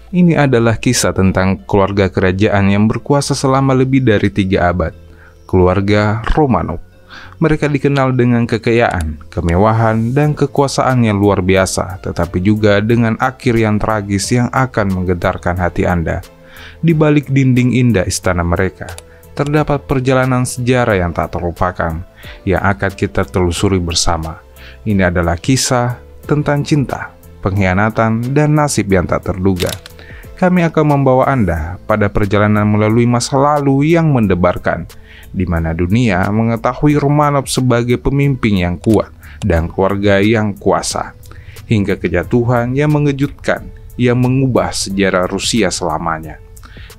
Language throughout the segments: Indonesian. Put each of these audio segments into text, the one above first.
Ini adalah kisah tentang keluarga kerajaan yang berkuasa selama lebih dari 3 abad, keluarga Romanov. Mereka dikenal dengan kekayaan, kemewahan, dan kekuasaan yang luar biasa, tetapi juga dengan akhir yang tragis yang akan menggetarkan hati Anda. Di balik dinding indah istana mereka, terdapat perjalanan sejarah yang tak terlupakan, yang akan kita telusuri bersama. Ini adalah kisah tentang cinta, pengkhianatan, dan nasib yang tak terduga. Kami akan membawa Anda pada perjalanan melalui masa lalu yang mendebarkan, di mana dunia mengetahui Romanov sebagai pemimpin yang kuat dan keluarga yang kuasa, hingga kejatuhan yang mengejutkan yang mengubah sejarah Rusia selamanya.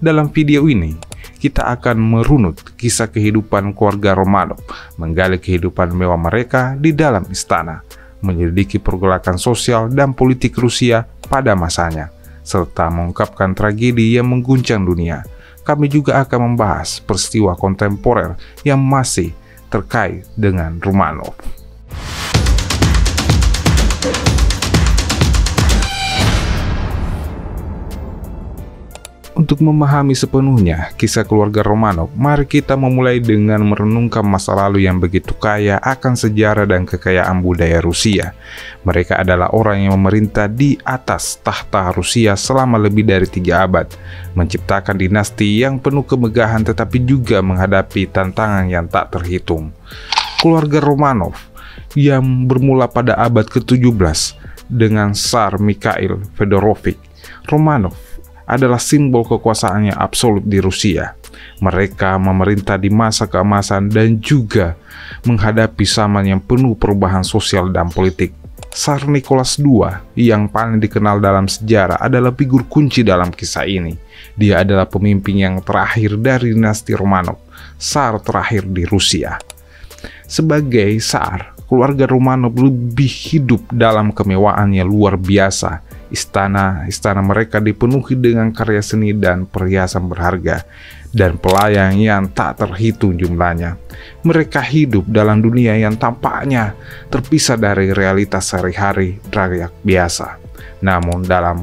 Dalam video ini, kita akan merunut kisah kehidupan keluarga Romanov, menggali kehidupan mewah mereka di dalam istana, menyelidiki pergolakan sosial dan politik Rusia pada masanya, serta mengungkapkan tragedi yang mengguncang dunia. Kami juga akan membahas peristiwa kontemporer yang masih terkait dengan Romanov. Untuk memahami sepenuhnya kisah keluarga Romanov, mari kita memulai dengan merenungkan masa lalu yang begitu kaya akan sejarah dan kekayaan budaya Rusia. Mereka adalah orang yang memerintah di atas tahta Rusia selama lebih dari 3 abad, menciptakan dinasti yang penuh kemegahan tetapi juga menghadapi tantangan yang tak terhitung. Keluarga Romanov yang bermula pada abad ke-17 dengan Tsar Mikhail Fedorovich Romanov adalah simbol kekuasaan yang absolut di Rusia. Mereka memerintah di masa keemasan dan juga menghadapi zaman yang penuh perubahan sosial dan politik. Tsar Nicholas II yang paling dikenal dalam sejarah adalah figur kunci dalam kisah ini. Dia adalah pemimpin yang terakhir dari dinasti Romanov, Tsar terakhir di Rusia. Sebagai Tsar, keluarga Romanov lebih hidup dalam kemewahan yang luar biasa. Istana mereka dipenuhi dengan karya seni dan perhiasan berharga, dan pelayan yang tak terhitung jumlahnya. Mereka hidup dalam dunia yang tampaknya terpisah dari realitas sehari-hari rakyat biasa. Namun dalam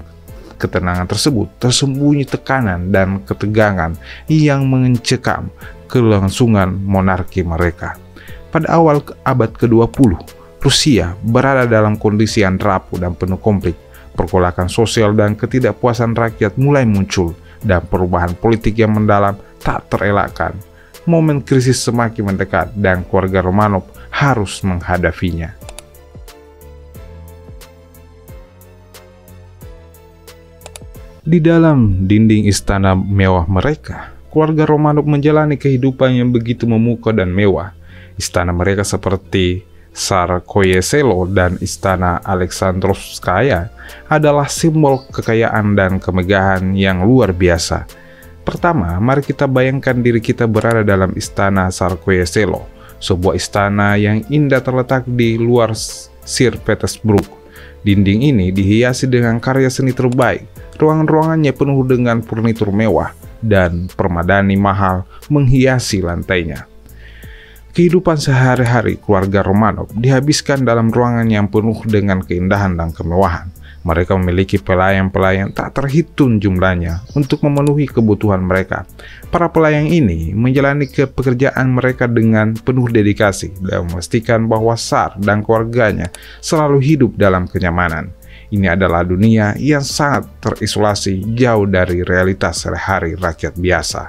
ketenangan tersebut tersembunyi tekanan dan ketegangan yang mencekam kelangsungan monarki mereka. Pada awal abad ke-20, Rusia berada dalam kondisi yang rapuh dan penuh konflik. Pergolakan sosial dan ketidakpuasan rakyat mulai muncul, dan perubahan politik yang mendalam tak terelakkan. Momen krisis semakin mendekat dan keluarga Romanov harus menghadapinya. Di dalam dinding istana mewah mereka, keluarga Romanov menjalani kehidupan yang begitu memukau dan mewah. Istana mereka seperti Tsarskoye Selo dan Istana Alexandrovskaya adalah simbol kekayaan dan kemegahan yang luar biasa. Pertama, mari kita bayangkan diri kita berada dalam Istana Tsarskoye Selo, sebuah istana yang indah terletak di luar St. Petersburg. Dinding ini dihiasi dengan karya seni terbaik, ruangan-ruangannya penuh dengan furnitur mewah, dan permadani mahal menghiasi lantainya. Kehidupan sehari-hari keluarga Romanov dihabiskan dalam ruangan yang penuh dengan keindahan dan kemewahan. Mereka memiliki pelayan-pelayan tak terhitung jumlahnya untuk memenuhi kebutuhan mereka. Para pelayan ini menjalani pekerjaan mereka dengan penuh dedikasi dan memastikan bahwa Tsar dan keluarganya selalu hidup dalam kenyamanan. Ini adalah dunia yang sangat terisolasi jauh dari realitas sehari-hari rakyat biasa.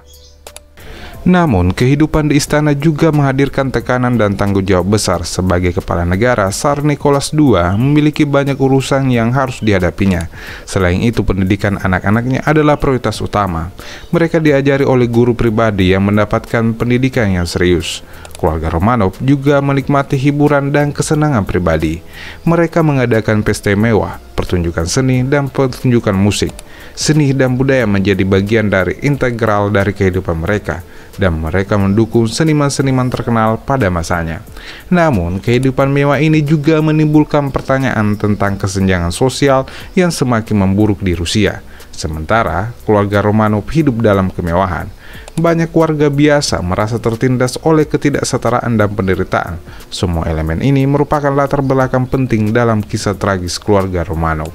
Namun, kehidupan di istana juga menghadirkan tekanan dan tanggung jawab besar. Sebagai kepala negara, Tsar Nicholas II memiliki banyak urusan yang harus dihadapinya. Selain itu, pendidikan anak-anaknya adalah prioritas utama. Mereka diajari oleh guru pribadi yang mendapatkan pendidikan yang serius. Keluarga Romanov juga menikmati hiburan dan kesenangan pribadi. Mereka mengadakan pesta mewah, pertunjukan seni, dan pertunjukan musik. Seni dan budaya menjadi bagian dari integral dari kehidupan mereka, dan mereka mendukung seniman-seniman terkenal pada masanya. Namun, kehidupan mewah ini juga menimbulkan pertanyaan tentang kesenjangan sosial yang semakin memburuk di Rusia. Sementara keluarga Romanov hidup dalam kemewahan, banyak warga biasa merasa tertindas oleh ketidaksetaraan dan penderitaan. Semua elemen ini merupakan latar belakang penting dalam kisah tragis keluarga Romanov.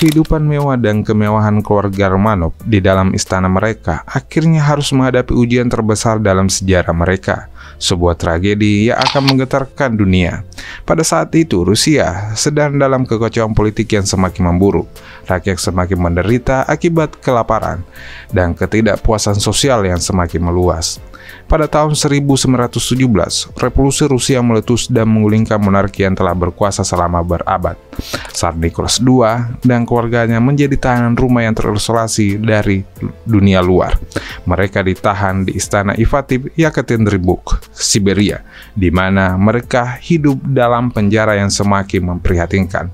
Kehidupan mewah dan kemewahan keluarga Romanov di dalam istana mereka akhirnya harus menghadapi ujian terbesar dalam sejarah mereka, sebuah tragedi yang akan menggetarkan dunia. Pada saat itu, Rusia sedang dalam kekacauan politik yang semakin memburuk. Rakyat semakin menderita akibat kelaparan dan ketidakpuasan sosial yang semakin meluas. Pada tahun 1917, revolusi Rusia meletus dan menggulingkan monarki yang telah berkuasa selama berabad. Tsar Nicholas II dan keluarganya menjadi tahanan rumah yang terisolasi dari dunia luar. Mereka ditahan di istana Ivativ, Yekaterinburg, Siberia, di mana mereka hidup dalam penjara yang semakin memprihatinkan.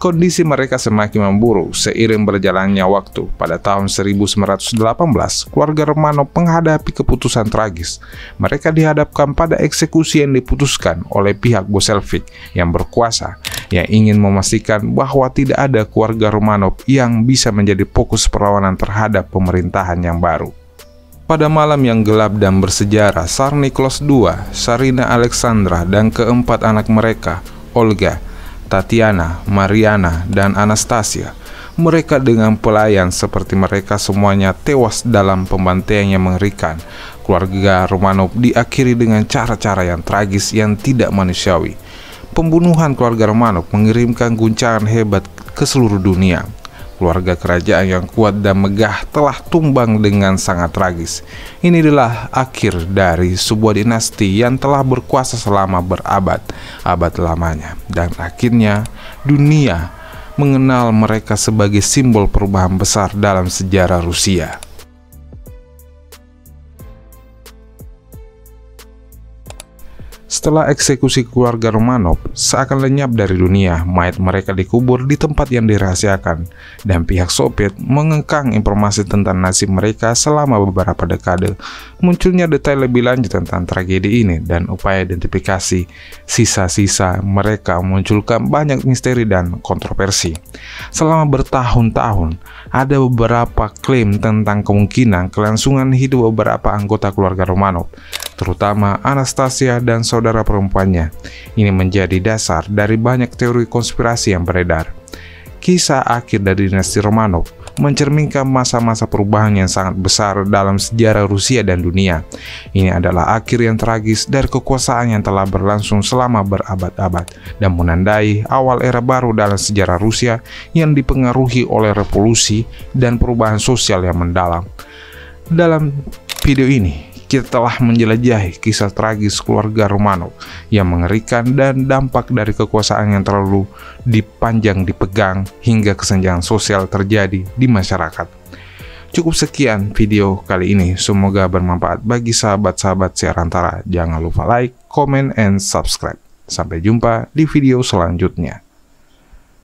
Kondisi mereka semakin memburuk seiring berjalannya waktu. Pada tahun 1918, keluarga Romanov menghadapi keputusan tragis. Mereka dihadapkan pada eksekusi yang diputuskan oleh pihak Bolshevik yang berkuasa, yang ingin memastikan bahwa tidak ada keluarga Romanov yang bisa menjadi fokus perlawanan terhadap pemerintahan yang baru. Pada malam yang gelap dan bersejarah, Tsar Nicholas II, Tsarina Alexandra, dan keempat anak mereka, Olga, Tatiana, Mariana, dan Anastasia, mereka dengan pelayan seperti mereka semuanya tewas dalam pembantaian yang mengerikan. Keluarga Romanov diakhiri dengan cara-cara yang tragis yang tidak manusiawi. Pembunuhan keluarga Romanov mengirimkan guncangan hebat ke seluruh dunia. Keluarga kerajaan yang kuat dan megah telah tumbang dengan sangat tragis. Ini adalah akhir dari sebuah dinasti yang telah berkuasa selama berabad-abad lamanya. Dan akhirnya dunia mengenal mereka sebagai simbol perubahan besar dalam sejarah Rusia. Setelah eksekusi keluarga Romanov seakan lenyap dari dunia, mayat mereka dikubur di tempat yang dirahasiakan, dan pihak Soviet mengekang informasi tentang nasib mereka selama beberapa dekade. Munculnya detail lebih lanjut tentang tragedi ini dan upaya identifikasi sisa-sisa mereka memunculkan banyak misteri dan kontroversi. Selama bertahun-tahun, ada beberapa klaim tentang kemungkinan kelangsungan hidup beberapa anggota keluarga Romanov, terutama Anastasia dan saudara perempuannya. Ini menjadi dasar dari banyak teori konspirasi yang beredar. Kisah akhir dari dinasti Romanov mencerminkan masa-masa perubahan yang sangat besar dalam sejarah Rusia dan dunia. Ini adalah akhir yang tragis dari kekuasaan yang telah berlangsung selama berabad-abad dan menandai awal era baru dalam sejarah Rusia yang dipengaruhi oleh revolusi dan perubahan sosial yang mendalam. Dalam video ini, kita telah menjelajahi kisah tragis keluarga Romanov yang mengerikan dan dampak dari kekuasaan yang terlalu dipanjang dipegang hingga kesenjangan sosial terjadi di masyarakat. Cukup sekian video kali ini, semoga bermanfaat bagi sahabat-sahabat Siarantara. Jangan lupa like, comment, and subscribe. Sampai jumpa di video selanjutnya.